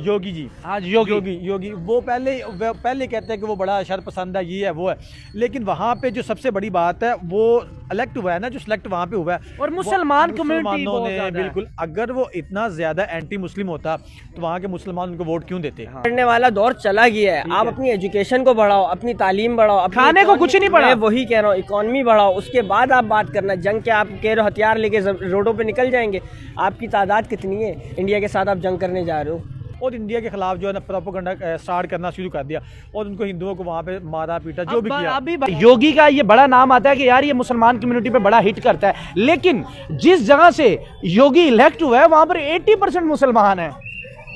योगी जी। आज योगी वो पहले कहते हैं कि वो बड़ा शरपसंद है, ये है वो है, लेकिन वहाँ पे जो सबसे बड़ी बात है वो इलेक्ट हुआ है ना, जो सिलेक्ट वहाँ पे हुआ है, और मुसलमान कम्युनिटी ने बिल्कुल, अगर वो इतना ज्यादा एंटी मुस्लिम होता तो वहाँ के मुसलमान उनको वोट क्यों देते। करने वाला दौर चला गया है। आप अपनी एजुकेशन को बढ़ाओ, अपनी तालीम बढ़ाओ, खाने को कुछ नहीं बढ़ा, वही कह रहा हूँ, इकोनॉमी बढ़ाओ, उसके बाद आप बात करना। जंग के आप कह रहे हो हथियार लेके रोडों पे निकल जाएंगे, आपकी तादाद कितनी है? इंडिया के साथ आप जंग करने जा रहे हो और इंडिया के खिलाफ जो है ना प्रोपेगेंडा स्टार्ट करना शुरू कर दिया और उनको हिंदुओं को वहाँ पे मारा पीटा जो भी किया। अभी योगी का ये बड़ा नाम आता है कि यार ये मुसलमान कम्युनिटी पे बड़ा हिट करता है, लेकिन जिस जगह से योगी इलेक्ट हुआ है वहां पर 80% मुसलमान है।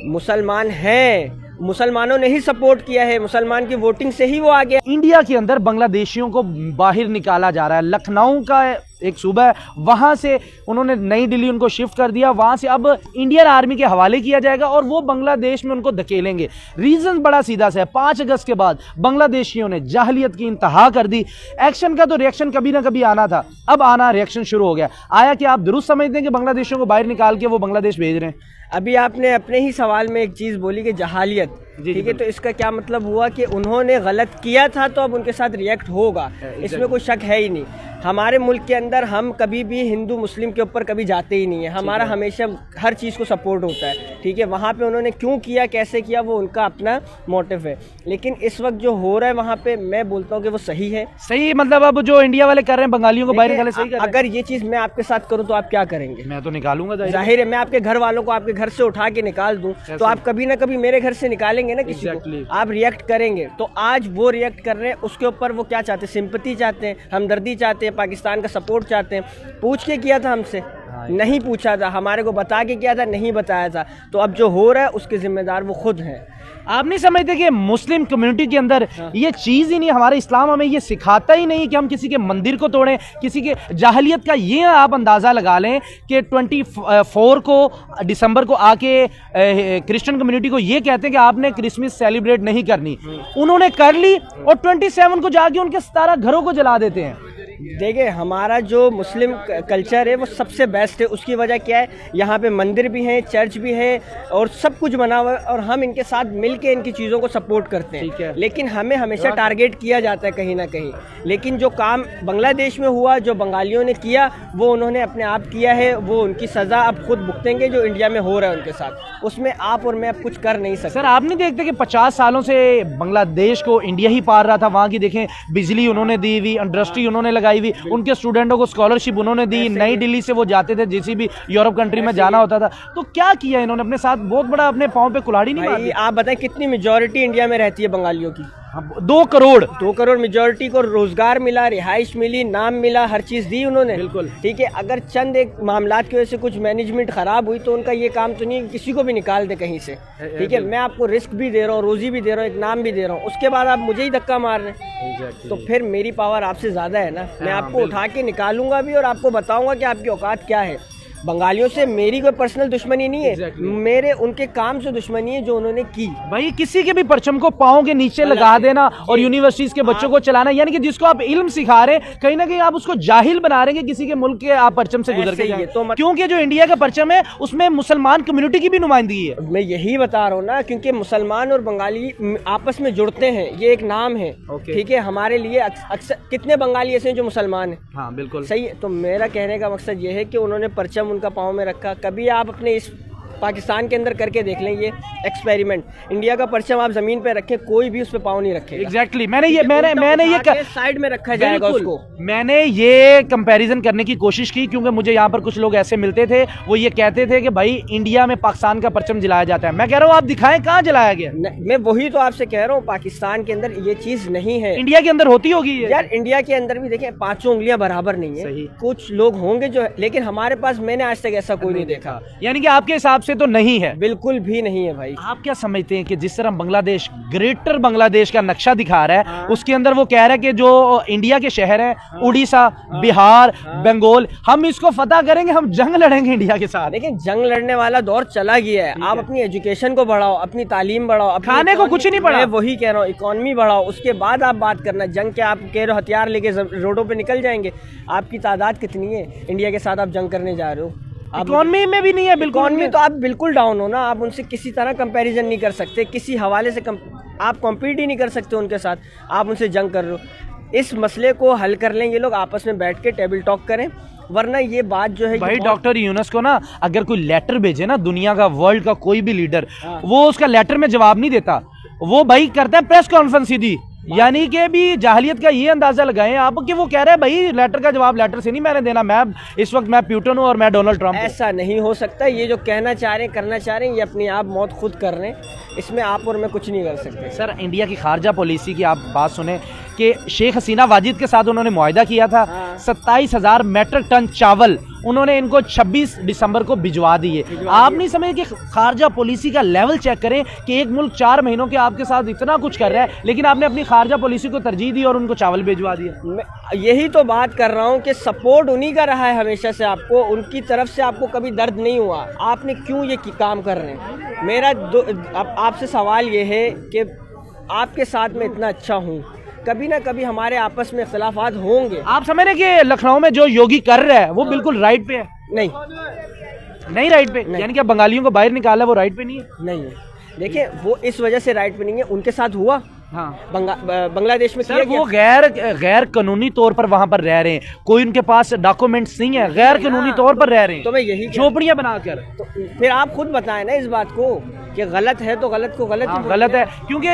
मुसलमान हैं, मुसलमानों ने ही सपोर्ट किया है, मुसलमान की वोटिंग से ही वो आ गया। इंडिया के अंदर बांग्लादेशियों को बाहर निकाला जा रहा है। लखनऊ का एक सूबा है, वहां से उन्होंने नई दिल्ली उनको शिफ्ट कर दिया, वहां से अब इंडियन आर्मी के हवाले किया जाएगा और वो बांग्लादेश में उनको धकेलेंगे। रीजन बड़ा सीधा सा है, 5 अगस्त के बाद बांग्लादेशियों ने जाहिलियत की इंतहा कर दी। एक्शन का तो रिएक्शन कभी ना कभी आना था, अब आना रिएक्शन शुरू हो गया। आया कि आप दुरुस्त समझते हैं कि बांग्लादेशियों को बाहर निकाल के वो बांग्लादेश भेज रहे हैं? अभी आपने अपने ही सवाल में एक चीज़ बोली कि जहालियत, ठीक है, तो इसका क्या मतलब हुआ कि उन्होंने गलत किया था तो अब उनके साथ रिएक्ट होगा, इसमें कोई शक है ही नहीं। हमारे मुल्क के अंदर हम कभी भी हिंदू मुस्लिम के ऊपर कभी जाते ही नहीं है, हमारा हमेशा हर चीज़ को सपोर्ट होता है, ठीक है। वहाँ पे उन्होंने क्यों किया, कैसे किया, वो उनका अपना मोटिव है, लेकिन इस वक्त जो हो रहा है वहाँ पे मैं बोलता हूँ कि वो सही है। सही मतलब अब जो इंडिया वाले कर रहे हैं बंगालियों को बाहर निकाले, सही कर रहे हैं। अगर ये चीज़ मैं आपके साथ करूँ तो आप क्या करेंगे? मैं तो निकालूंगा, जाहिर है। मैं आपके घर वालों को आपके घर से उठा के निकाल दूं तो आप कभी ना कभी मेरे घर से निकालेंगे ना किसी को, आप रिएक्ट करेंगे। तो आज वो रिएक्ट कर रहे हैं, उसके ऊपर वो क्या चाहते हैं? सिंपैथी चाहते हैं, हमदर्दी चाहते हैं, पाकिस्तान का सपोर्ट चाहते हैं। पूछ के किया था हमसे? नहीं पूछा था। हमारे को बता के किया था? नहीं बताया था। तो अब जो हो रहा है उसके जिम्मेदार वो खुद हैं। आप नहीं समझते कि मुस्लिम कम्युनिटी के अंदर ये चीज़ ही नहीं, हमारे इस्लाम हमें ये सिखाता ही नहीं कि हम किसी के मंदिर को तोड़ें, किसी के जाहिलियत का ये आप अंदाज़ा लगा लें कि 24 को दिसंबर को आके क्रिश्चियन कम्युनिटी को ये कहते हैं कि आपने क्रिसमस सेलिब्रेट नहीं करनी, उन्होंने कर ली और 27 को जाके उनके 17 घरों को जला देते हैं। देखिए, हमारा जो मुस्लिम कल्चर है वो सबसे बेस्ट है। उसकी वजह क्या है? यहाँ पे मंदिर भी हैं, चर्च भी है और सब कुछ बना हुआ है और हम इनके साथ मिलके इनकी चीज़ों को सपोर्ट करते हैं। लेकिन हमें हमेशा टारगेट किया जाता है कहीं ना कहीं। लेकिन जो काम बांग्लादेश में हुआ, जो बंगालियों ने किया, वो उन्होंने अपने आप किया है, वो उनकी सज़ा अब खुद भुगतेंगे जो इंडिया में हो रहा है उनके साथ। उसमें आप और मैं अब कुछ कर नहीं सकते। सर, आप नहीं देखते कि 50 सालों से बांग्लादेश को इंडिया ही पार रहा था? वहाँ की देखें, बिजली उन्होंने दी हुई, इंडस्ट्री उन्होंने लगाई हुई, उनके स्टूडेंटों को स्कॉलरशिप उन्होंने दी, नई दिल्ली से वो जाते थे, जिस भी यूरोप कंट्री में जाना होता था। तो क्या किया इन्होंने? अपने साथ बहुत बड़ा अपने पाँव पे कुल्हाड़ी नहीं मारी? आप बताएं कितनी मेजॉरिटी इंडिया में रहती है बंगालियों की? 2 करोड़ मेजॉरिटी को रोजगार मिला, रिहाइश मिली, नाम मिला, हर चीज़ दी उन्होंने। बिल्कुल ठीक है। अगर चंद एक मामलात की वजह से कुछ मैनेजमेंट खराब हुई तो उनका ये काम तो नहीं किसी को भी निकाल दे कहीं से, ठीक है। मैं आपको रिस्क भी दे रहा हूँ, रोजी भी दे रहा हूँ, एक नाम भी दे रहा हूँ, उसके बाद आप मुझे ही धक्का मार रहे हैं। तो फिर मेरी पावर आपसे ज़्यादा है ना, मैं आपको उठा के निकालूंगा भी और आपको बताऊंगा कि आपकी औकात क्या है। बंगालियों से मेरी कोई पर्सनल दुश्मनी नहीं है, मेरे उनके काम से दुश्मनी है जो उन्होंने की। भाई, किसी के भी परचम को पाँव के नीचे लगा देना और यूनिवर्सिटीज के बच्चों को चलाना, यानी कि जिसको आप इल्म सिखा रहे हैं, कहीं ना कहीं आप उसको जाहिल बना रहे हैं कि किसी के मुल्क के आप परचम से गुजर के जाएं। तो क्योंकि जो इंडिया का परचम है उसमें मुसलमान कम्युनिटी की भी नुमाइंदगी है। मैं यही बता रहा हूँ ना, क्योंकि मुसलमान और बंगाली आपस में जुड़ते हैं, ये एक नाम है, ठीक है। हमारे लिए अक्सर कितने बंगाली ऐसे हैं जो मुसलमान हैं? हाँ, बिल्कुल सही है। तो मेरा कहने का मकसद ये है कि उन्होंने परचम उनका पाँव में रखा। कभी आप अपने इस पाकिस्तान के अंदर करके देख लें ये एक्सपेरिमेंट, इंडिया का परचम आप जमीन पे रखें, कोई भी उस पे पाँव नहीं रखेगा। एग्जैक्टली। मैंने ये साइड में रखा जाएगा उसको। मैंने ये कंपैरिजन करने की कोशिश की क्योंकि मुझे यहाँ पर कुछ लोग ऐसे मिलते थे, वो ये कहते थे कि भाई इंडिया में पाकिस्तान का परचम जलाया जाता है। मैं कह रहा हूँ आप दिखाएं कहाँ जलाया गया। मैं वही तो आपसे कह रहा हूँ, पाकिस्तान के अंदर ये चीज नहीं है। इंडिया के अंदर होती होगी यार, इंडिया के अंदर भी देखें 5 उंगलियां बराबर नहीं है, कुछ लोग होंगे जो, लेकिन हमारे पास मैंने आज तक ऐसा कोई नहीं देखा। यानी कि आपके हिसाब से तो नहीं है? बिल्कुल भी नहीं है भाई। आप क्या समझते हैं कि जिस तरह बांग्लादेश ग्रेटर बांग्लादेश का नक्शा दिखा रहा है, उसके अंदर वो कह रहा है कि जो इंडिया के शहर हैं, उड़ीसा, बिहार, बंगाल, हम इसको फतह करेंगे, हम जंग लड़ेंगे इंडिया के साथ। लेकिन जंग लड़ने वाला दौर चला गया है। आप अपनी एजुकेशन को बढ़ाओ, अपनी तालीम बढ़ाओ, खाने को कुछ नहीं बढ़ा, वही कह रहा हूँ, इकोनॉमी बढ़ाओ, उसके बाद आप बात करना। जंग के आप कह रहे हो हथियार लेके रोडों पे निकल जाएंगे, आपकी तादाद कितनी है? इंडिया के साथ आप जंग करने जा रहे हो। इकोनॉमी में भी नहीं है बिल्कुल। इकोनॉमी तो आप बिल्कुल डाउन हो ना, आप उनसे किसी तरह कंपैरिजन नहीं कर सकते, किसी हवाले से आप कॉम्पीट ही नहीं कर सकते उनके साथ, आप उनसे जंग कर रहे हो। इस मसले को हल कर लें ये लोग, आपस में बैठ के टेबल टॉक करें, वरना ये बात जो है भाई डॉक्टर यूनुस को ना अगर कोई लेटर भेजे ना दुनिया का, वर्ल्ड का कोई भी लीडर, वो उसका लेटर में जवाब नहीं देता, वो भाई करता है प्रेस कॉन्फ्रेंस सीधी। यानी कि भी जाहिलियत का ये अंदाजा लगाएं आप कि वो कह रहे हैं भाई लेटर का जवाब लेटर से नहीं मैंने देना, मैं इस वक्त मैं प्यूटन हूं और मैं डोनाल्ड ट्रंप। ऐसा नहीं हो सकता, ये जो कहना चाह रहे हैं करना चाह रहे हैं, ये अपनी आप मौत खुद कर रहे हैं, इसमें आप और मैं कुछ नहीं कर सकते। सर इंडिया की खारजा पॉलिसी की आप बात सुने कि शेख हसीना वाजिद के साथ उन्होंने मुआहिदा किया था, 27,000 मेट्रिक टन चावल उन्होंने इनको 26 दिसंबर को भिजवा दिए। आप नहीं समझे कि खारजा पॉलिसी का लेवल चेक करें कि एक मुल्क 4 महीनों के आपके साथ इतना कुछ कर रहा है, लेकिन आपने अपनी खारजा पॉलिसी को तरजीह दी और उनको चावल भिजवा दिया। मैं यही तो बात कर रहा हूँ कि सपोर्ट उन्हीं का रहा है हमेशा से, आपको उनकी तरफ से आपको कभी दर्द नहीं हुआ, आपने क्यों ये काम कर रहे हैं। मेरा आपसे सवाल ये है कि आपके साथ मैं इतना अच्छा हूँ, कभी ना कभी हमारे आपस में इख्तिलाफात होंगे। आप समझ रहे कि लखनऊ में जो योगी कर रहा है वो बिल्कुल राइट पे है? नहीं राइट पे, यानी कि बंगालियों को बाहर निकाला वो राइट पे नहीं है? नहीं है, देखिए वो इस वजह से राइट पे नहीं है, उनके साथ हुआ हाँ बांग्लादेश में सर, वो गैर कानूनी तौर पर वहां पर रह रहे हैं, कोई उनके पास डॉक्यूमेंट्स नहीं है, गैर कानूनी तौर पर रह रहे हैं, तो मैं यही झोपड़ियां बनाकर। तो फिर आप खुद बताएं ना इस बात को कि गलत है तो गलत को गलत ही गलत है, क्योंकि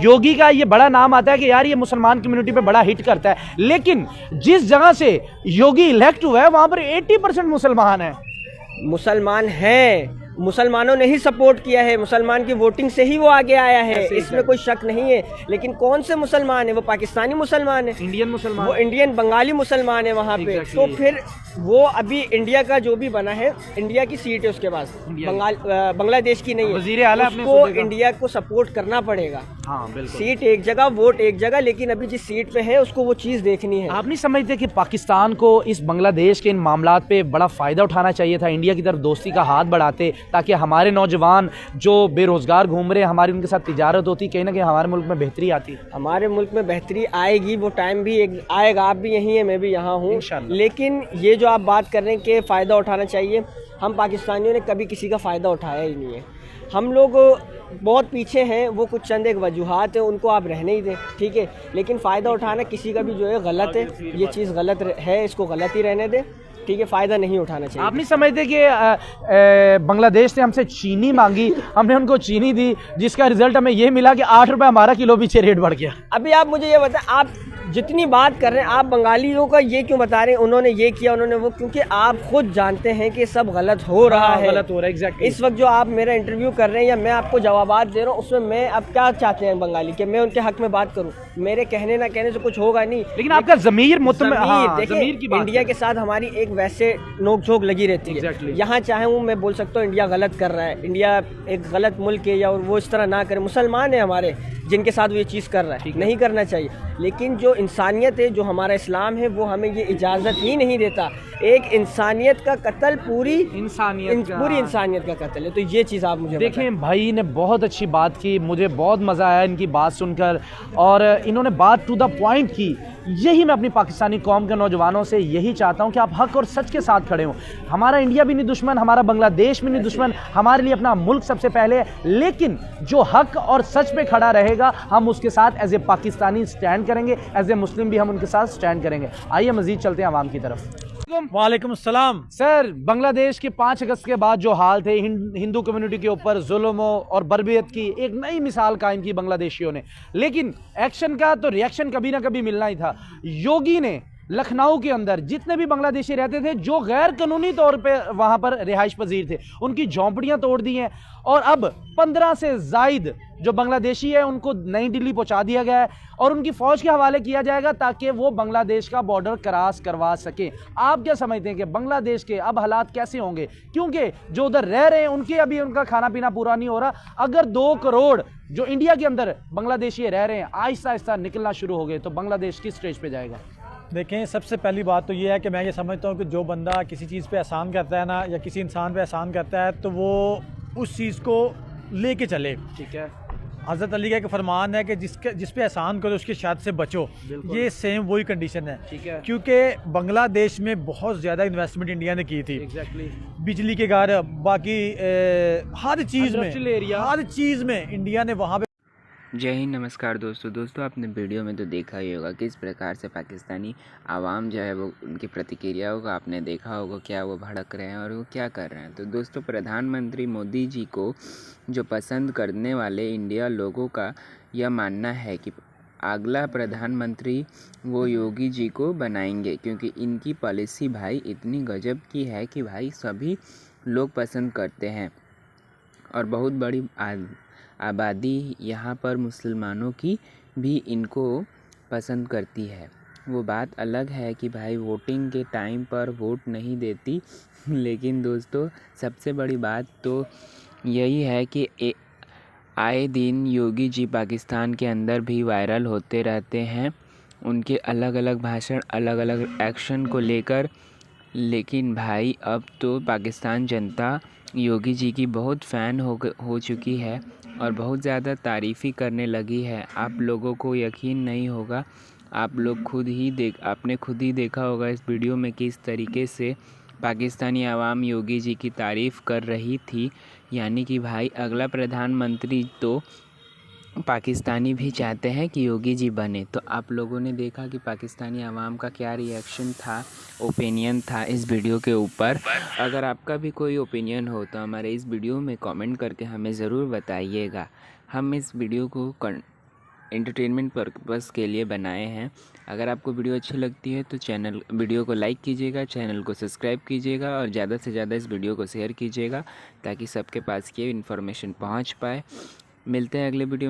योगी का ये बड़ा नाम आता है कि यार ये मुसलमान कम्युनिटी पे बड़ा हिट करता है, लेकिन जिस जगह से योगी इलेक्ट हुआ है वहां पर 80% मुसलमान है, मुसलमानों ने ही सपोर्ट किया है, मुसलमान की वोटिंग से ही वो आगे आया है, इसमें कोई शक नहीं है। लेकिन कौन से मुसलमान है? वो पाकिस्तानी मुसलमान है, इंडियन मुसलमान, वो इंडियन बंगाली मुसलमान है वहाँ पे। तो फिर वो अभी इंडिया का जो भी बना है, इंडिया की सीट है उसके पास, बांग्लादेश की नहीं है, वज़ीर आला उसको इंडिया को सपोर्ट करना पड़ेगा। हाँ, बिल्कुल। सीट एक जगह, वोट एक जगह, लेकिन अभी जिस सीट पे है उसको वो चीज़ देखनी है। आप नहीं समझते कि पाकिस्तान को इस बांग्लादेश के इन मामलात पे बड़ा फ़ायदा उठाना चाहिए था, इंडिया की तरफ दोस्ती का हाथ बढ़ाते, ताकि हमारे नौजवान जो बेरोज़गार घूम रहे हैं, हमारी उनके साथ तिजारत होती, कहीं ना कहीं हमारे मुल्क में बेहतरी आती। हमारे मुल्क में बेहतरी आएगी, वो टाइम भी एक आएगा, आप भी यहीं हैं, मैं भी यहाँ हूँ, लेकिन ये जो आप बात कर रहे हैं कि फ़ायदा उठाना चाहिए, हम पाकिस्तानियों ने कभी किसी का फ़ायदा उठाया ही नहीं है। हम लोग बहुत पीछे हैं, वो कुछ चंद एक वजूहात है, उनको आप रहने ही दें, ठीक है, लेकिन फ़ायदा उठाना किसी का भी जो है गलत है, ये चीज़ गलत है, इसको गलत ही रहने दें, ठीक है, फ़ायदा नहीं उठाना चाहिए। आप नहीं समझते कि बांग्लादेश ने हमसे चीनी मांगी, हमने उनको चीनी दी, जिसका रिजल्ट हमें ये मिला कि 8 रुपये हमारा किलो पीछे रेट बढ़ गया। अभी आप मुझे ये बताएं, आप जितनी बात कर रहे हैं, आप बंगालियों का ये क्यों बता रहे हैं, उन्होंने ये किया, उन्होंने वो, क्योंकि आप खुद जानते हैं कि सब गलत हो रहा है, गलत हो रहा है, एग्जैक्टली। इस वक्त जो आप मेरा इंटरव्यू कर रहे हैं या मैं आपको जवाबात दे रहा हूँ, उसमें मैं अब क्या चाहते हैं बंगाली कि मैं उनके हक में बात करूँ? मेरे कहने ना कहने से कुछ होगा नहीं, लेकिन आपका ज़मीर देखिए इंडिया के साथ हमारी एक वैसे नोक-झोंक लगी रहती है। यहाँ चाहे हूँ मैं बोल सकता हूँ इंडिया गलत कर रहा है, इंडिया एक गलत मुल्क है, या वो इस तरह ना करे, मुसलमान है हमारे जिनके साथ वो ये चीज़ कर रहा है, नहीं करना चाहिए, लेकिन जो इंसानियत है, जो हमारा इस्लाम है, वो हमें ये इजाज़त ही नहीं देता। एक इंसानियत का कत्ल पूरी इंसानियत का कत्ल है, तो ये चीज़ आप मुझे देखें। भाई ने बहुत अच्छी बात की, मुझे बहुत मज़ा आया इनकी बात सुनकर, और इन्होंने बात टू द पॉइंट की। यही मैं अपनी पाकिस्तानी कौम के नौजवानों से यही चाहता हूं कि आप हक और सच के साथ खड़े हों। हमारा इंडिया भी नहीं दुश्मन, हमारा बांग्लादेश भी नहीं दुश्मन, हमारे लिए अपना मुल्क सबसे पहले है, लेकिन जो हक और सच पे खड़ा रहेगा हम उसके साथ एज ए पाकिस्तानी स्टैंड करेंगे, एज ए मुस्लिम भी हम उनके साथ स्टैंड करेंगे। आइए मजीद चलते हैं आवाम की तरफ। वालेकुम अस्सलाम। सर, बांग्लादेश के 5 अगस्त के बाद जो हाल थे, हिंदू कम्युनिटी के ऊपर जुल्म और बर्बरियत की एक नई मिसाल कायम की बांग्लादेशियों ने, लेकिन एक्शन का तो रिएक्शन कभी ना कभी मिलना ही था। योगी ने लखनऊ के अंदर जितने भी बांग्लादेशी रहते थे, जो गैर कानूनी तौर पे वहाँ पर रिहाइश पजीर थे, उनकी झोंपड़ियाँ तोड़ दी हैं, और अब 15 से ज़ायद जो बांग्लादेशी है उनको नई दिल्ली पहुँचा दिया गया है और उनकी फ़ौज के हवाले किया जाएगा ताकि वो बांग्लादेश का बॉर्डर क्रॉस करवा सकें। आप क्या समझते हैं कि बांग्लादेश के अब हालात कैसे होंगे? क्योंकि जो उधर रह रहे हैं उनके अभी उनका खाना पीना पूरा नहीं हो रहा। अगर 2 करोड़ जो इंडिया के अंदर बांग्लादेशी रह रहे हैं आहिस्ता आहिस्ता निकलना शुरू हो गए, तो बांग्लादेश किस स्टेज पर जाएगा? देखें, सबसे पहली बात तो ये है कि मैं ये समझता हूँ कि जो बंदा किसी चीज़ पे एहसान करता है ना, या किसी इंसान पे एहसान करता है, तो वो उस चीज़ को लेके चले। ठीक है। हज़रत अली का एक फरमान है कि जिस पे एहसान करो उसकी शाद से बचो। ये सेम वही कंडीशन है, ठीक है। क्योंकि बांग्लादेश में बहुत ज़्यादा इन्वेस्टमेंट इंडिया ने की थी। एग्जैक्टली। बिजली के घर, बाकी हर चीज़ हर चीज़ में इंडिया ने वहाँ पे। जय हिंद, नमस्कार दोस्तों आपने वीडियो में तो देखा ही होगा किस प्रकार से पाकिस्तानी आवाम जो है वो उनकी प्रतिक्रियाओं को आपने देखा होगा, क्या वो भड़क रहे हैं और वो क्या कर रहे हैं। तो दोस्तों, प्रधानमंत्री मोदी जी को जो पसंद करने वाले इंडिया लोगों का यह मानना है कि अगला प्रधानमंत्री वो योगी जी को बनाएंगे, क्योंकि इनकी पॉलिसी भाई इतनी गजब की है कि भाई सभी लोग पसंद करते हैं और बहुत बड़ी आबादी यहाँ पर मुसलमानों की भी इनको पसंद करती है। वो बात अलग है कि भाई वोटिंग के टाइम पर वोट नहीं देती, लेकिन दोस्तों सबसे बड़ी बात तो यही है कि आए दिन योगी जी पाकिस्तान के अंदर भी वायरल होते रहते हैं, उनके अलग अलग भाषण, अलग अलग एक्शन को लेकर। लेकिन भाई अब तो पाकिस्तान जनता योगी जी की बहुत फ़ैन हो चुकी है और बहुत ज़्यादा तारीफ़ी करने लगी है। आप लोगों को यकीन नहीं होगा, आप लोग आपने खुद ही देखा होगा इस वीडियो में किस तरीके से पाकिस्तानी आवाम योगी जी की तारीफ़ कर रही थी। यानी कि भाई अगला प्रधानमंत्री तो पाकिस्तानी भी चाहते हैं कि योगी जी बने। तो आप लोगों ने देखा कि पाकिस्तानी आवाम का क्या रिएक्शन था, ओपिनियन था इस वीडियो के ऊपर। अगर आपका भी कोई ओपिनियन हो तो हमारे इस वीडियो में कमेंट करके हमें ज़रूर बताइएगा। हम इस वीडियो को एंटरटेनमेंट पर्पस के लिए बनाए हैं। अगर आपको वीडियो अच्छी लगती है तो वीडियो को लाइक कीजिएगा, चैनल को सब्सक्राइब कीजिएगा और ज़्यादा से ज़्यादा इस वीडियो को शेयर कीजिएगा ताकि सबके पास ये इन्फॉर्मेशन पहुँच पाए। मिलते हैं अगले वीडियो में।